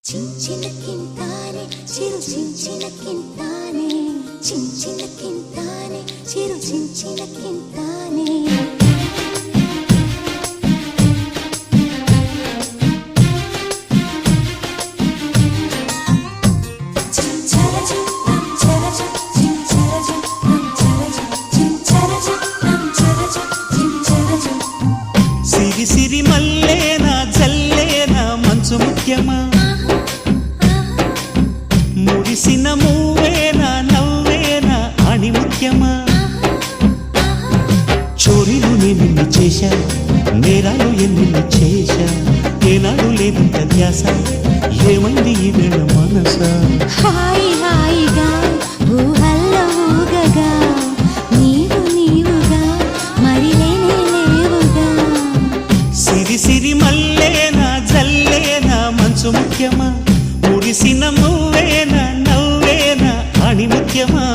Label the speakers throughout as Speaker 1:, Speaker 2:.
Speaker 1: చించిన కింతానే చిరు చించిన కింతానే చించిన కింతానే చిరు చించిన కింతానే
Speaker 2: సిరి సిరి మల్లేనా జల్లేనా మంచు ముఖ్యమా మురిసిన మూవేనా నవ్వేనా అని ముఖ్యమా చోరీలు నేను చేశా నేరాలు ఎన్ని చేశా ఏనాడు లేదంత ధ్యాస ఏమైంది ఈ వేళ మనసా
Speaker 1: హాయి హాయిగా ఊహల్లో ఊగగా నీవు నీవుగా మరి లేనే లేవుగా
Speaker 2: సిరి సిరి మల్లేనా జల్లేనా మంచు ముఖ్యమా మురిసిన మూవేనా నవ్వేనా అని ముఖ్యమా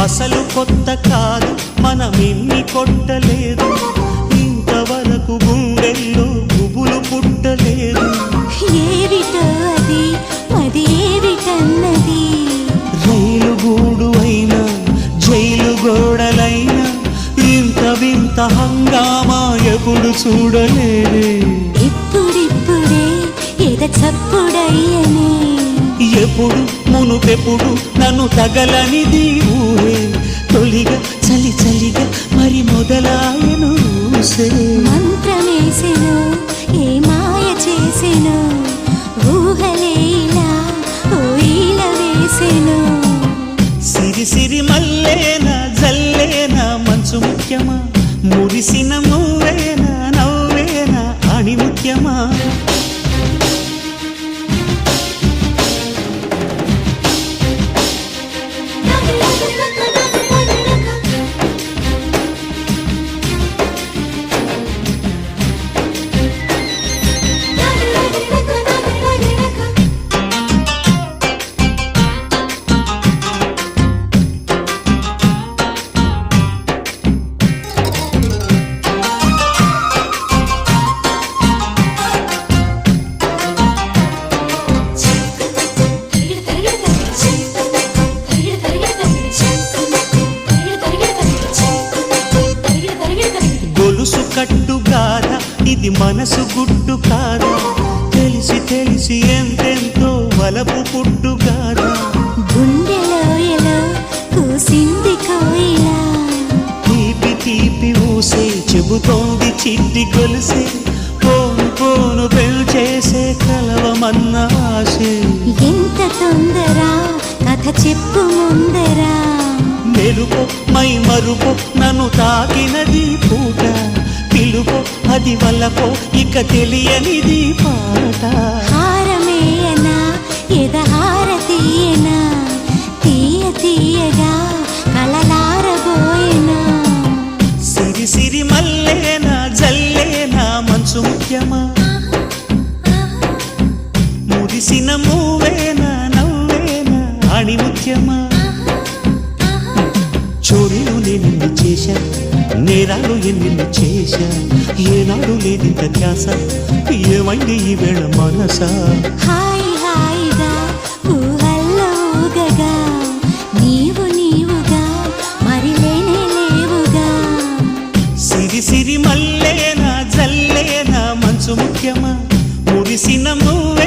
Speaker 2: అసలు కొత్త కాదు మనమేమి కొట్టలేదు ఇంతవరకు గుండెల్లో గుబులు పుట్టలేదు
Speaker 1: ఏవిటో అది అది ఏవిటన్నది
Speaker 2: రైలు గూడు అయినా జైలు గోడలైనా ఇంత వింత హంగామా ఎప్పుడు చూడలేదే
Speaker 1: ఇప్పుడిప్పుడే ఎద చప్పుడయ్యనే
Speaker 2: ఎప్పుడు మునుపెప్పుడు నన్ను తగలనిది ఊహే తొలిగా చలి చలిగా మరి మొదలాయను
Speaker 1: మంత్రమేసెను ఏ మాయ చేసెను ఊహలేలా ఓ ఈల వేసెను
Speaker 2: సిరి సిరి మల్లేనా జల్లేనా మంచు ముఖ్యమా మురిసిన నువ్వేనా నవ్వేనా అని ముఖ్యమా గొలుసు కట్టు కాదా ఇది మనసు గుట్టు కాదా తెలిసి తెలిసి ఎంతెంతో వలపు పుట్టు కాదా
Speaker 1: గుండెలో ఎలో కూసింది కోయిలా
Speaker 2: తీపి తీపి ఊసే చెబుతోంది చిట్టి గొలుసే పోను పోను పెంచేసే కలవమన్న ఆశే
Speaker 1: ఎంత తొందర కథ చెప్పు ముందరా
Speaker 2: మెరుపు మై మరుపు నన్ను తాకినది పూట పిలుపు అది వల్లపో ఇక తెలియనిది పాట
Speaker 1: హారమేయనా ఎదహారతీయనా తీయ తీయగా కలలారబోయేనా
Speaker 2: సిరి సిరి మల్లేనా జల్లేనా మంచు ముఖ్యమా మురిసిన మూవేనా నవ్వేనా అని ముఖ్యమా చోరీలు నేను చేశా నేరాలు ఎన్ని చేశా ఏనాడు లేదింత ధ్యాస ఏమైంది ఈ వేళ మనసా
Speaker 1: హాయి హాయిగా ఊహల్లో ఊగగా నీవు నీవుగా మరి లేనే లేవుగా
Speaker 2: సిరి సిరి మల్లేనా జల్లేనా మంచు ముఖ్యమా మురిసిన నువ్వే